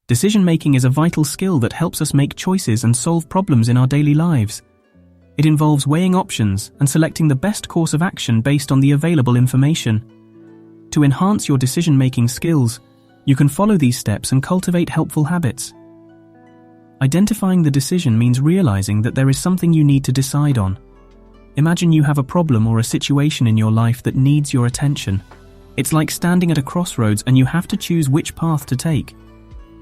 Decision-making is a vital skill that helps us make choices and solve problems in our daily lives. It involves weighing options and selecting the best course of action based on the available information. To enhance your decision-making skills, you can follow these steps and cultivate helpful habits. Identifying the decision means realizing that there is something you need to decide on. Imagine you have a problem or a situation in your life that needs your attention. It's like standing at a crossroads and you have to choose which path to take.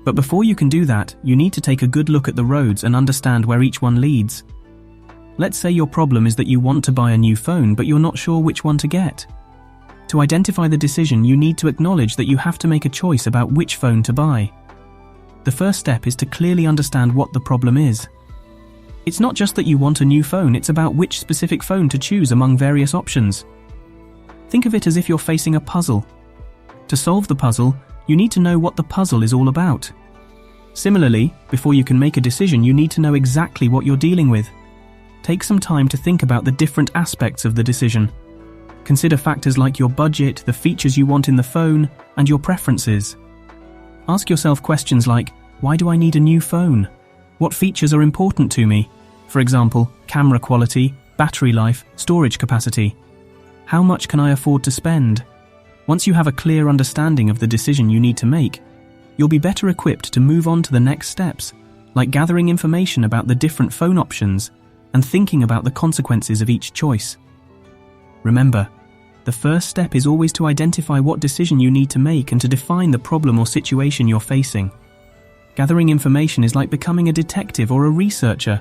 But before you can do that, you need to take a good look at the roads and understand where each one leads. Let's say your problem is that you want to buy a new phone, but you're not sure which one to get. To identify the decision, you need to acknowledge that you have to make a choice about which phone to buy. The first step is to clearly understand what the problem is. It's not just that you want a new phone, it's about which specific phone to choose among various options. Think of it as if you're facing a puzzle. To solve the puzzle, you need to know what the puzzle is all about. Similarly, before you can make a decision, you need to know exactly what you're dealing with. Take some time to think about the different aspects of the decision. Consider factors like your budget, the features you want in the phone, and your preferences. Ask yourself questions like, why do I need a new phone? What features are important to me? For example, camera quality, battery life, storage capacity. How much can I afford to spend? Once you have a clear understanding of the decision you need to make, you'll be better equipped to move on to the next steps, like gathering information about the different phone options and thinking about the consequences of each choice. Remember, the first step is always to identify what decision you need to make and to define the problem or situation you're facing. Gathering information is like becoming a detective or a researcher.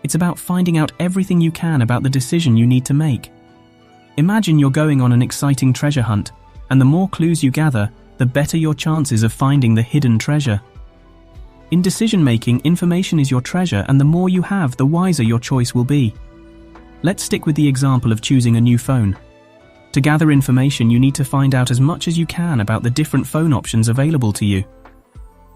It's about finding out everything you can about the decision you need to make. Imagine you're going on an exciting treasure hunt, and the more clues you gather, the better your chances of finding the hidden treasure. In decision-making, information is your treasure, and the more you have, the wiser your choice will be. Let's stick with the example of choosing a new phone. To gather information, you need to find out as much as you can about the different phone options available to you.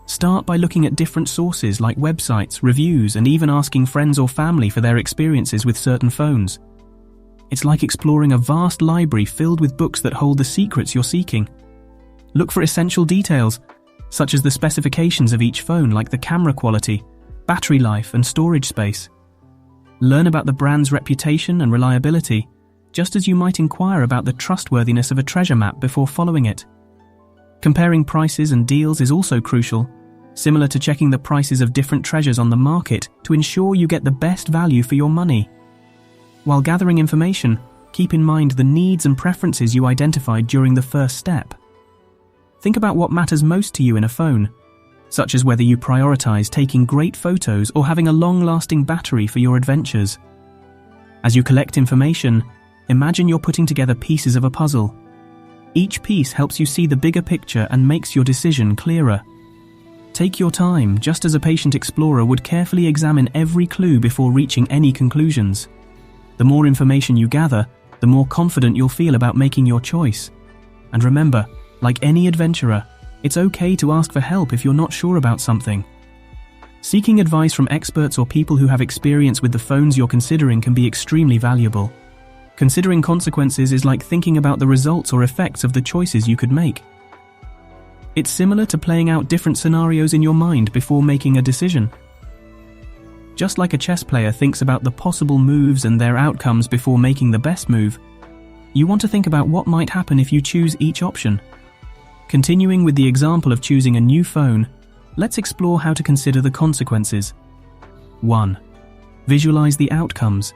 Start by looking at different sources like websites, reviews, and even asking friends or family for their experiences with certain phones. It's like exploring a vast library filled with books that hold the secrets you're seeking. Look for essential details, such as the specifications of each phone, like the camera quality, battery life, and storage space. Learn about the brand's reputation and reliability, just as you might inquire about the trustworthiness of a treasure map before following it. Comparing prices and deals is also crucial, similar to checking the prices of different treasures on the market to ensure you get the best value for your money. While gathering information, keep in mind the needs and preferences you identified during the first step. Think about what matters most to you in a phone, such as whether you prioritize taking great photos or having a long-lasting battery for your adventures. As you collect information, imagine you're putting together pieces of a puzzle. Each piece helps you see the bigger picture and makes your decision clearer. Take your time, just as a patient explorer would carefully examine every clue before reaching any conclusions. The more information you gather, the more confident you'll feel about making your choice. And remember, like any adventurer, it's okay to ask for help if you're not sure about something. Seeking advice from experts or people who have experience with the phones you're considering can be extremely valuable. Considering consequences is like thinking about the results or effects of the choices you could make. It's similar to playing out different scenarios in your mind before making a decision. Just like a chess player thinks about the possible moves and their outcomes before making the best move, you want to think about what might happen if you choose each option. Continuing with the example of choosing a new phone, let's explore how to consider the consequences. 1. Visualize the outcomes.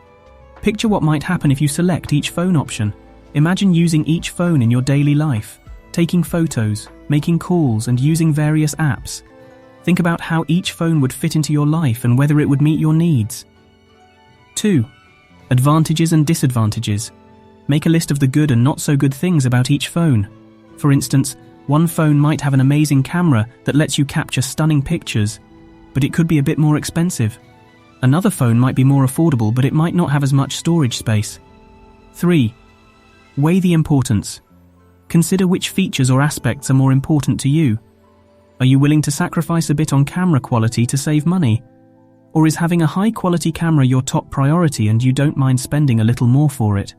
Picture what might happen if you select each phone option. Imagine using each phone in your daily life, taking photos, making calls, and using various apps. Think about how each phone would fit into your life and whether it would meet your needs. 2. Advantages and disadvantages. Make a list of the good and not so good things about each phone. For instance, one phone might have an amazing camera that lets you capture stunning pictures, but it could be a bit more expensive. Another phone might be more affordable, but it might not have as much storage space. 3. Weigh the importance. Consider which features or aspects are more important to you. Are you willing to sacrifice a bit on camera quality to save money? Or is having a high-quality camera your top priority and you don't mind spending a little more for it?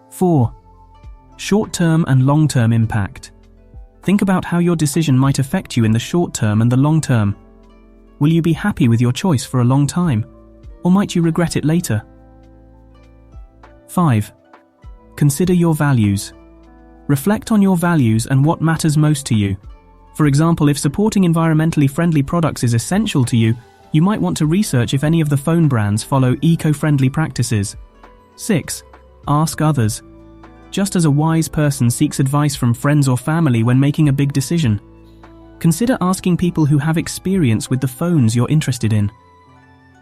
4. Short-term and long-term impact. Think about how your decision might affect you in the short term and the long term. Will you be happy with your choice for a long time, or might you regret it later? 5. Consider your values. Reflect on your values and what matters most to you. For example, if supporting environmentally friendly products is essential to you, you might want to research if any of the phone brands follow eco-friendly practices. 6. Ask others. Just as a wise person seeks advice from friends or family when making a big decision, consider asking people who have experience with the phones you're interested in.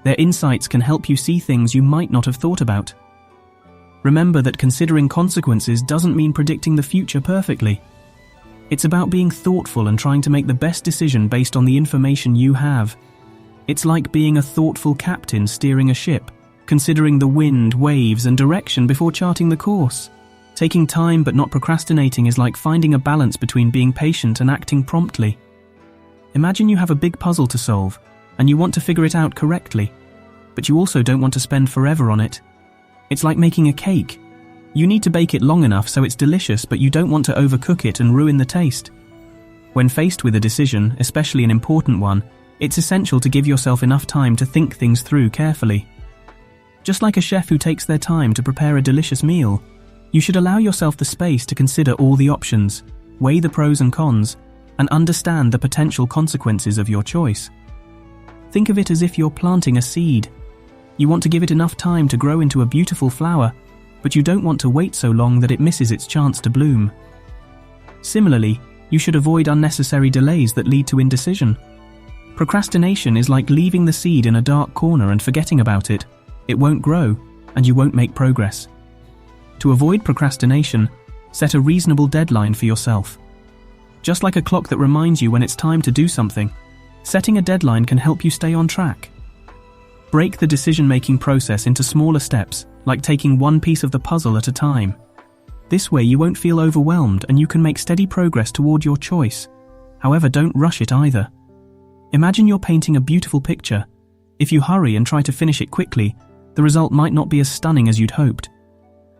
Their insights can help you see things you might not have thought about. Remember that considering consequences doesn't mean predicting the future perfectly. It's about being thoughtful and trying to make the best decision based on the information you have. It's like being a thoughtful captain steering a ship, considering the wind, waves, and direction before charting the course. Taking time but not procrastinating is like finding a balance between being patient and acting promptly. Imagine you have a big puzzle to solve, and you want to figure it out correctly, but you also don't want to spend forever on it. It's like making a cake. You need to bake it long enough so it's delicious, but you don't want to overcook it and ruin the taste. When faced with a decision, especially an important one, it's essential to give yourself enough time to think things through carefully. Just like a chef who takes their time to prepare a delicious meal, you should allow yourself the space to consider all the options, weigh the pros and cons, and understand the potential consequences of your choice. Think of it as if you're planting a seed. You want to give it enough time to grow into a beautiful flower, but you don't want to wait so long that it misses its chance to bloom. Similarly, you should avoid unnecessary delays that lead to indecision. Procrastination is like leaving the seed in a dark corner and forgetting about it. It won't grow, and you won't make progress. To avoid procrastination, set a reasonable deadline for yourself. Just like a clock that reminds you when it's time to do something, setting a deadline can help you stay on track. Break the decision-making process into smaller steps, like taking one piece of the puzzle at a time. This way you won't feel overwhelmed and you can make steady progress toward your choice. However, don't rush it either. Imagine you're painting a beautiful picture. If you hurry and try to finish it quickly, the result might not be as stunning as you'd hoped.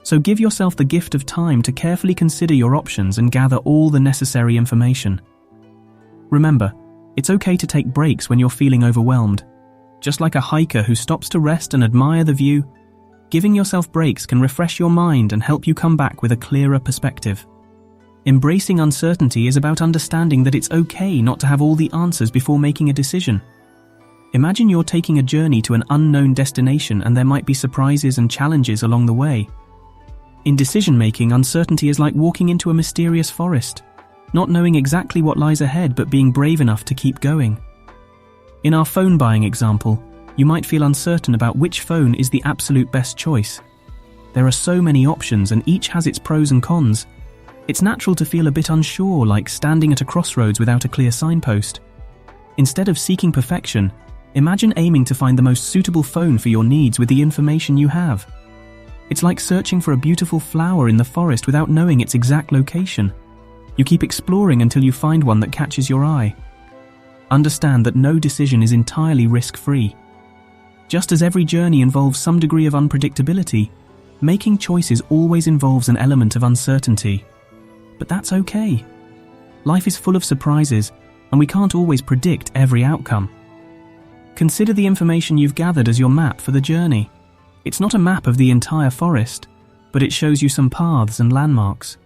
So give yourself the gift of time to carefully consider your options and gather all the necessary information. Remember, it's okay to take breaks when you're feeling overwhelmed. Just like a hiker who stops to rest and admire the view, giving yourself breaks can refresh your mind and help you come back with a clearer perspective. Embracing uncertainty is about understanding that it's okay not to have all the answers before making a decision. Imagine you're taking a journey to an unknown destination and there might be surprises and challenges along the way. In decision-making, uncertainty is like walking into a mysterious forest, not knowing exactly what lies ahead but being brave enough to keep going. In our phone buying example, you might feel uncertain about which phone is the absolute best choice. There are so many options and each has its pros and cons. It's natural to feel a bit unsure, like standing at a crossroads without a clear signpost. Instead of seeking perfection, imagine aiming to find the most suitable phone for your needs with the information you have. It's like searching for a beautiful flower in the forest without knowing its exact location. You keep exploring until you find one that catches your eye. Understand that no decision is entirely risk-free. Just as every journey involves some degree of unpredictability, making choices always involves an element of uncertainty. But that's okay. Life is full of surprises, and we can't always predict every outcome. Consider the information you've gathered as your map for the journey. It's not a map of the entire forest, but it shows you some paths and landmarks.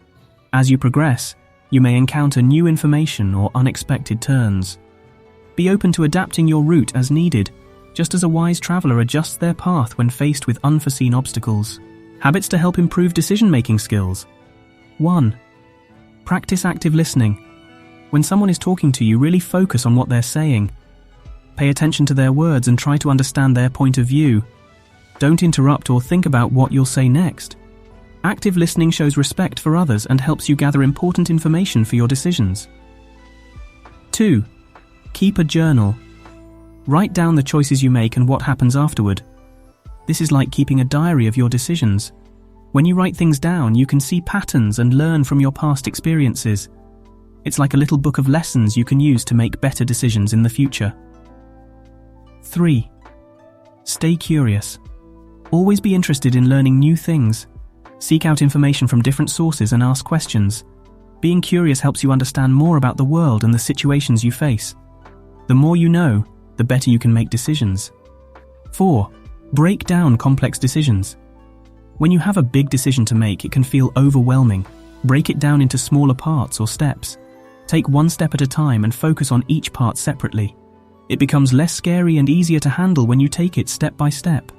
As you progress, you may encounter new information or unexpected turns. Be open to adapting your route as needed, just as a wise traveler adjusts their path when faced with unforeseen obstacles. Habits to help improve decision-making skills. 1. Practice active listening. When someone is talking to you, really focus on what they're saying. Pay attention to their words and try to understand their point of view. Don't interrupt or think about what you'll say next. Active listening shows respect for others and helps you gather important information for your decisions. 2. Keep a journal. Write down the choices you make and what happens afterward. This is like keeping a diary of your decisions. When you write things down, you can see patterns and learn from your past experiences. It's like a little book of lessons you can use to make better decisions in the future. 3. Stay curious. Always be interested in learning new things. Seek out information from different sources and ask questions. Being curious helps you understand more about the world and the situations you face. The more you know, the better you can make decisions. 4. Break down complex decisions. When you have a big decision to make, it can feel overwhelming. Break it down into smaller parts or steps. Take one step at a time and focus on each part separately. It becomes less scary and easier to handle when you take it step by step.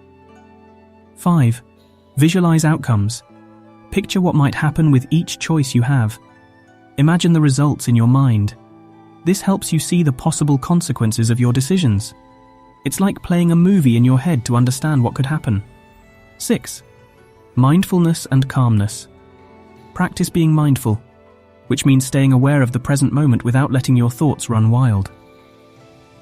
5. Visualize outcomes. Picture what might happen with each choice you have. Imagine the results in your mind. This helps you see the possible consequences of your decisions. It's like playing a movie in your head to understand what could happen. 6. Mindfulness and calmness. Practice being mindful, which means staying aware of the present moment without letting your thoughts run wild.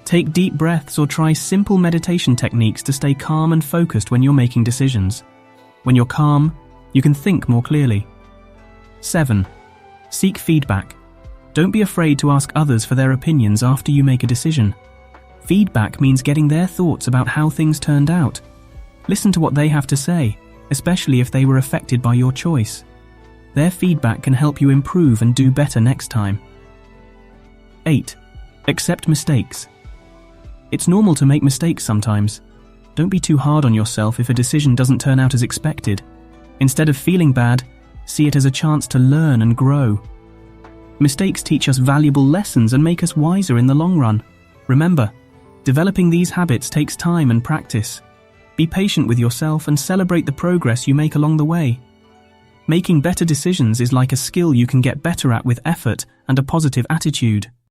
Take deep breaths or try simple meditation techniques to stay calm and focused when you're making decisions. When you're calm, you can think more clearly. 7. Seek feedback. Don't be afraid to ask others for their opinions after you make a decision. Feedback means getting their thoughts about how things turned out. Listen to what they have to say, especially if they were affected by your choice. Their feedback can help you improve and do better next time. 8. Accept mistakes. It's normal to make mistakes sometimes. Don't be too hard on yourself if a decision doesn't turn out as expected. Instead of feeling bad, see it as a chance to learn and grow. Mistakes teach us valuable lessons and make us wiser in the long run. Remember, developing these habits takes time and practice. Be patient with yourself and celebrate the progress you make along the way. Making better decisions is like a skill you can get better at with effort and a positive attitude.